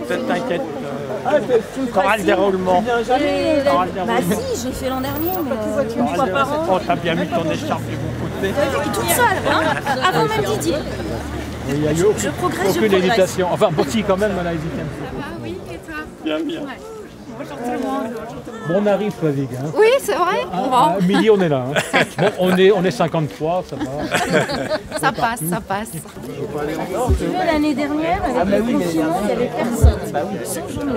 Peut-être t'inquiète. T'auras le déroulement. Bah si, j'ai fait l'an dernier, mais une fois par an. Oh, t'as bien mis ton écharpe du bon côté. Toute seule, hein, avant même Didier. Il n'y a eu aucune hésitation. Enfin, bon, si, quand même, elle a hésité un petit peu. Ah oui, et toi? Bien, bien. Ouais. Bonjour tout le monde. Bon, on arrive, Flavig. Hein. Oui, c'est vrai. À midi, on est là. Hein. Bon, on est 53, ça va. Ça passe, ça passe. Tu veux, l'année dernière, avec le confinement, il n'y avait personne. Sauf Jean-Loup.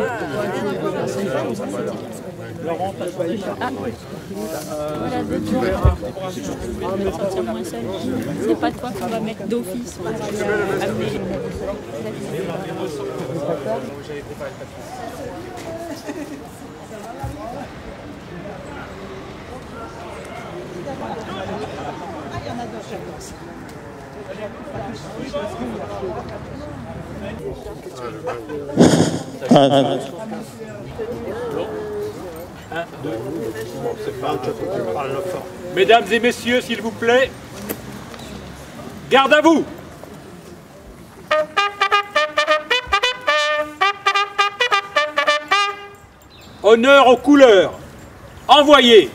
Laurent, t'as choisi ça? Voilà, d'autres gens. On va sentir moins seul. C'est pas toi qu'on va mettre d'office. On va amener. Mesdames et messieurs, s'il vous plaît, garde à vous! Honneur aux couleurs! Envoyez!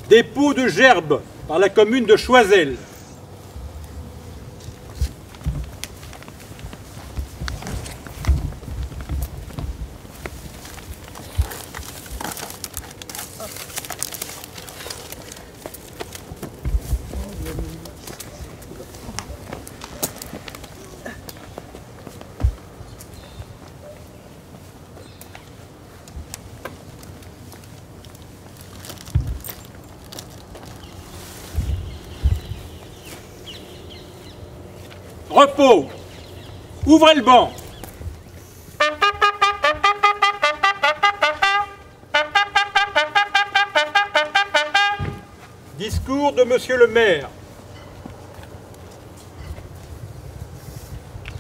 Dépôt de gerbes par la commune de Choiseul. Repos. Ouvrez le banc. Discours de Monsieur le maire.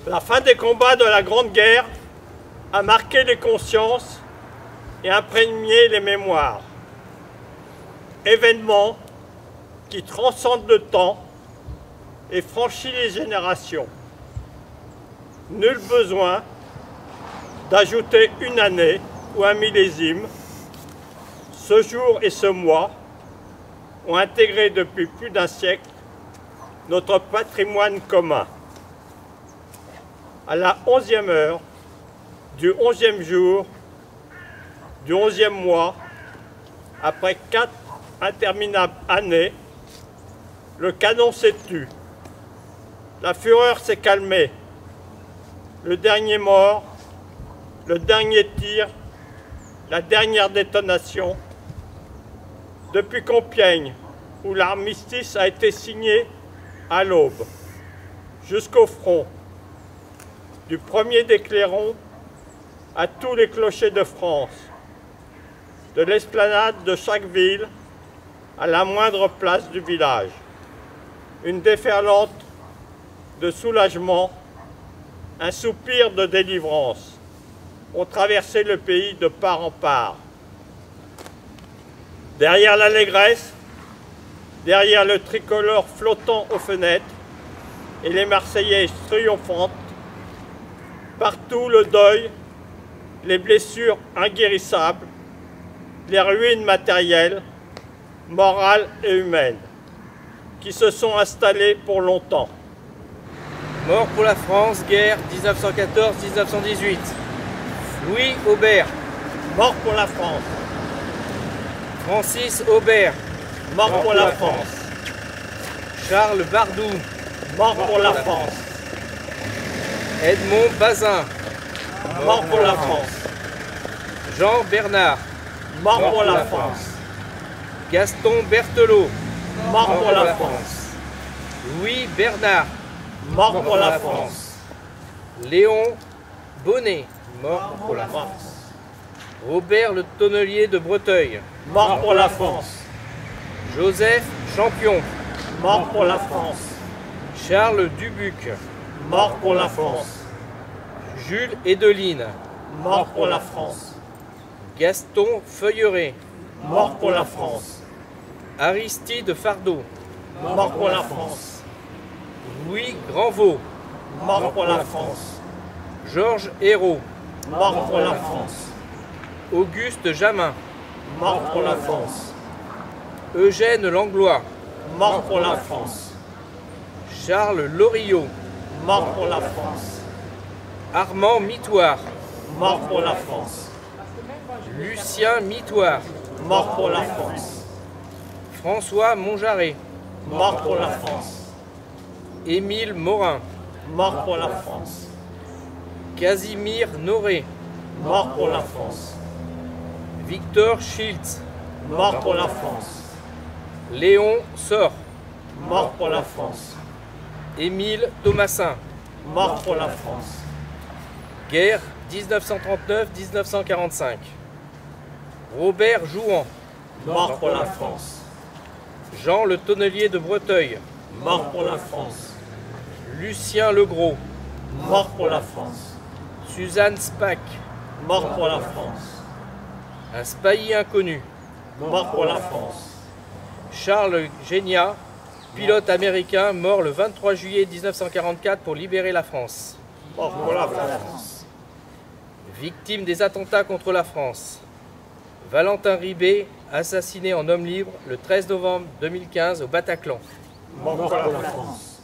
La fin des combats de la Grande Guerre a marqué les consciences et imprégné les mémoires. Événements qui transcendent le temps et franchit les générations. Nul besoin d'ajouter une année ou un millésime. Ce jour et ce mois ont intégré depuis plus d'un siècle notre patrimoine commun. À la 11e heure du 11e jour du 11e mois, après 4 interminables années, le canon s'est tu. La fureur s'est calmée. Le dernier mort, le dernier tir, la dernière détonation. Depuis Compiègne, où l'armistice a été signé à l'aube, jusqu'au front, du premier des clairons à tous les clochers de France, de l'esplanade de chaque ville à la moindre place du village. Une déferlante de soulagement, un soupir de délivrance ont traversé le pays de part en part. Derrière l'allégresse, derrière le tricolore flottant aux fenêtres et les Marseillaises triomphantes, partout le deuil, les blessures inguérissables, les ruines matérielles, morales et humaines, qui se sont installées pour longtemps. Mort pour la France, guerre 1914-1918. Louis Aubert. Mort pour la France. Francis Aubert. Mort pour la France. Charles Bardou. Mort pour la France. Edmond Bazin. Mort pour la France. Jean Bernard. Mort pour la France. Gaston Berthelot. Mort pour la France. Louis Bernard. Mort pour la France. Léon Bonnet. Mort pour la France. Robert le Tonnelier de Breteuil. Mort pour la France. Joseph Champion. Mort pour la France. Charles Dubuc. Mort pour la France. Jules Edeline. Mort pour la France. Gaston Feuilleret. Mort pour la France. Aristide Fardeau. Mort pour la France. Louis Granvaux. Mort pour la France. Georges Hérault. Mort pour la France. Auguste Jamin. Mort pour la France. Eugène Langlois. Mort pour la France. Charles Loriot. Mort pour la France. Armand Mitoire. Mort pour la France. Lucien Mitoire. Mort pour la France. François Monjarret. Mort pour la France. Émile Morin. Mort pour la France. Casimir Noré. Mort pour la France. Victor Schiltz. Mort pour la France. Léon Sort. Mort pour la France. Émile Thomassin. Mort pour la France. Guerre 1939-1945. Robert Jouan. Mort pour la France. Jean le Tonnelier de Breteuil. Mort pour la France. Lucien Legros. Mort pour la France. Suzanne Spack. Mort pour la France. Un spahis inconnu. Mort pour la France. Charles Génia, pilote américain, mort le 23 juillet 1944 pour libérer la France. Mort pour la France. Victime des attentats contre la France. Valentin Ribé, assassiné en homme libre le 13 novembre 2015 au Bataclan. Mort pour la France.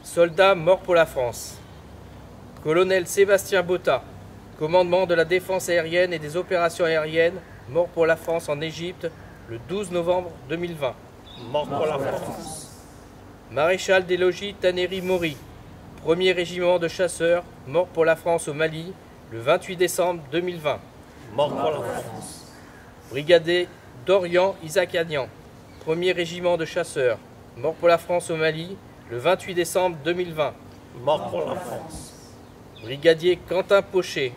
Soldat mort pour la France. Colonel Sébastien Botta, commandement de la défense aérienne et des opérations aériennes, mort pour la France en Égypte le 12 novembre 2020. Mort pour la France. Maréchal des logis Taneri Mori, 1er régiment de chasseurs, mort pour la France au Mali le 28 décembre 2020. Mort pour la France. Brigadier Dorian Isakanian, 1er régiment de chasseurs, mort pour la France au Mali le 28 décembre 2020. Mort pour la France. Brigadier Quentin Pochet,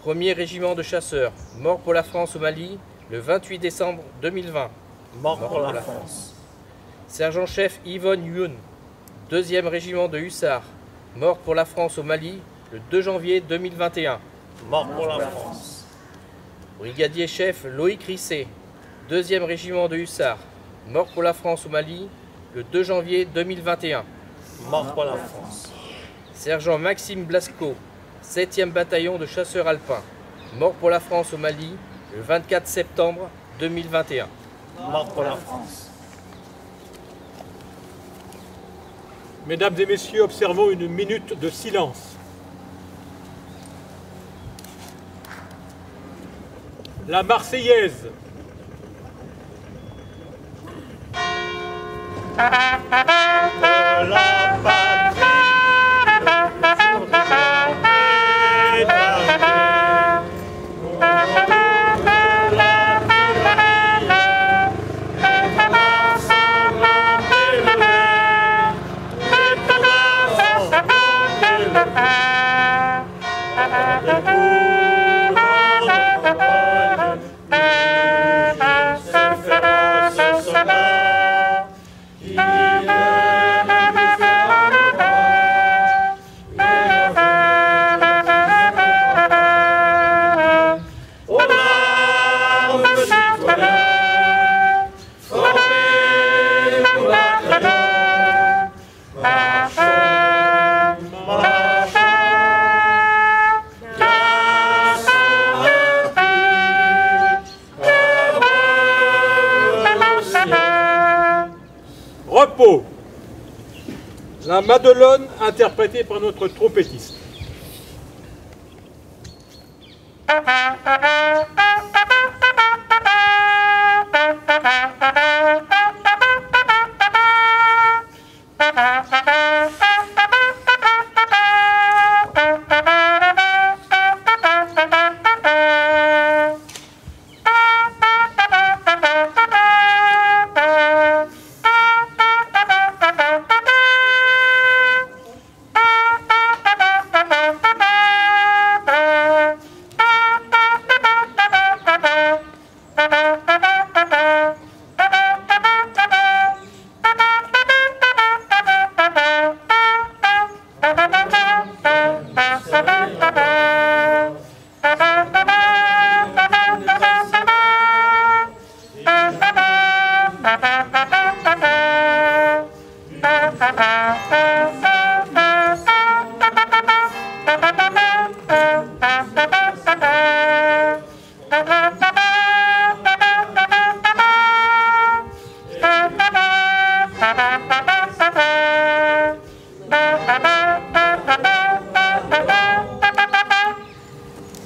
1er régiment de chasseurs, mort pour la France au Mali le 28 décembre 2020. Mort pour la France. Sergent-chef Yvonne Youn, 2e régiment de hussards, mort pour la France au Mali le 2 janvier 2021. Mort pour la France. Brigadier-chef Loïc Risset, 2e régiment de hussards, mort pour la France au Mali le 2 janvier 2021. Mort pour la France. Sergent Maxime Blasco, 7e bataillon de chasseurs alpins, mort pour la France au Mali le 24 septembre 2021. Mort pour la France. Mesdames et messieurs, observons une minute de silence. La Marseillaise. De la patrie, le jour du roi est arrivé. Au retour de la tyrannie, l'étendard sanglant élevé, l'étendard sanglant élevé. Rendez-vous dans la campagne, ces féroces soldats qui viennent nous faire le roi, aux larmes citoyens, formés pour bataillon, marchons, marchons, cassons un puits, heureux au ciel. Repos. La Madelonne interprétée par notre trompettiste.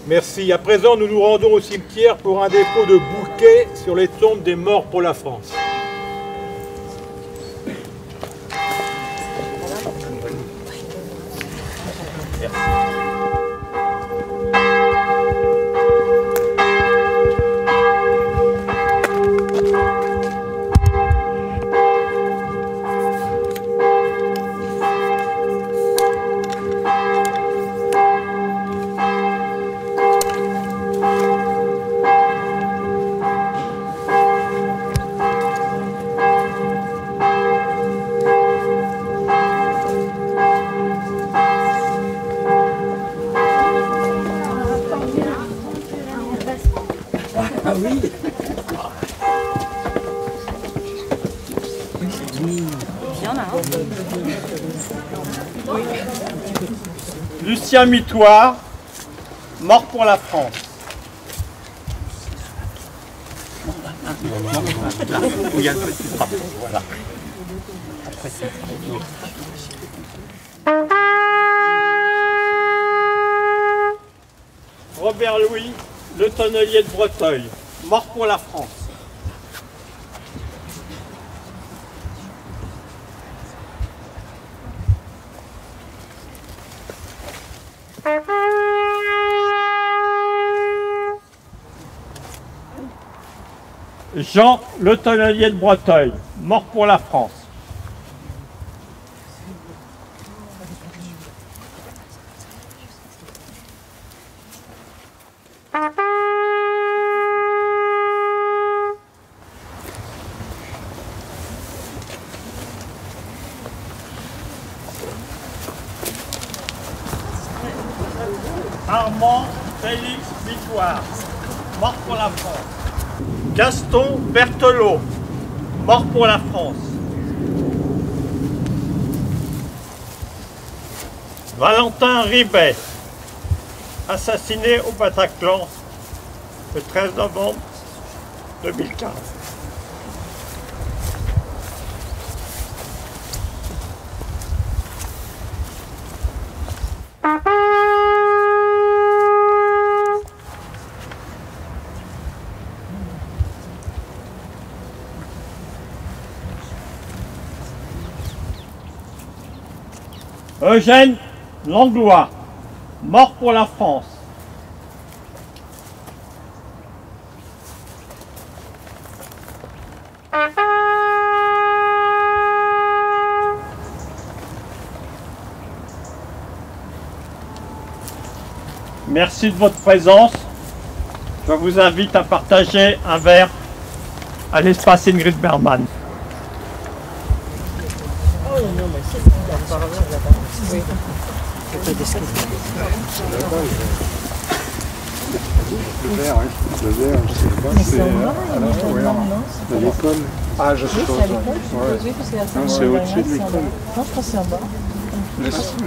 Merci. À présent, nous nous rendons au cimetière pour un dépôt de bouquets sur les tombes des morts pour la France. Lucien Mitoire, mort pour la France. Il y a le petit drapeau, voilà. Robert Louis, le tonnelier de Breteuil, mort pour la France. Jean, le tonnelier de Breteuil, mort pour la France. Armand Félix Mitoire, mort pour la France. Gaston Berthelot, mort pour la France. Valentin Ribet, assassiné au Bataclan le 13 novembre 2015. Eugène Langlois, mort pour la France. Merci de votre présence. Je vous invite à partager un verre à l'espace Ingrid Bergman. Le verre, je sais pas, c'est à l'école. Ah, je suppose. Non, c'est au-dessus de l'école. Non, je pense que c'est en bas.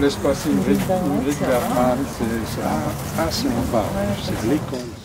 L'espace Ingrid Bergman, c'est en bas, c'est l'école.